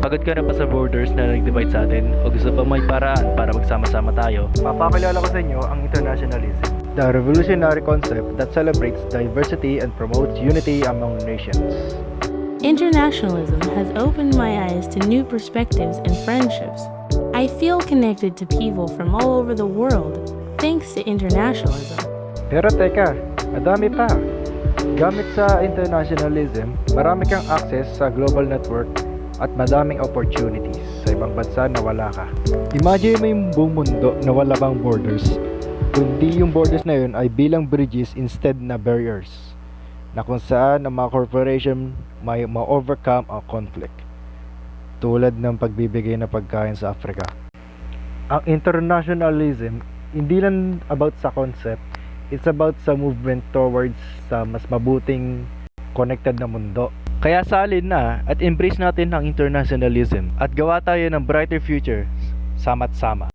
Pagod ka na ba sa borders na nag-divide sa atin? O gusto ba may paraan para magsama-sama tayo? Papakilala ko sa inyo ang internationalism, the revolutionary concept that celebrates diversity and promotes unity among nations. Internationalism has opened my eyes to new perspectives and friendships. I feel connected to people from all over the world thanks to internationalism. Pero teka, madami pa. Gamit sa internationalism, marami kang access sa global network at madaming opportunities sa ibang bansa na wala ka. Imagine mo yung buong mundo na wala bang borders, kundi yung borders na yun ay bilang bridges instead na barriers, na kung saan ang mga corporation may ma-overcome ang conflict, tulad ng pagbibigay ng pagkain sa Africa. Ang internationalism, hindi lang about sa concept, it's about sa movement towards sa mas mabuting connected na mundo. Kaya salin na at embrace natin ang internationalism at gawa tayo ng brighter future, sama't sama.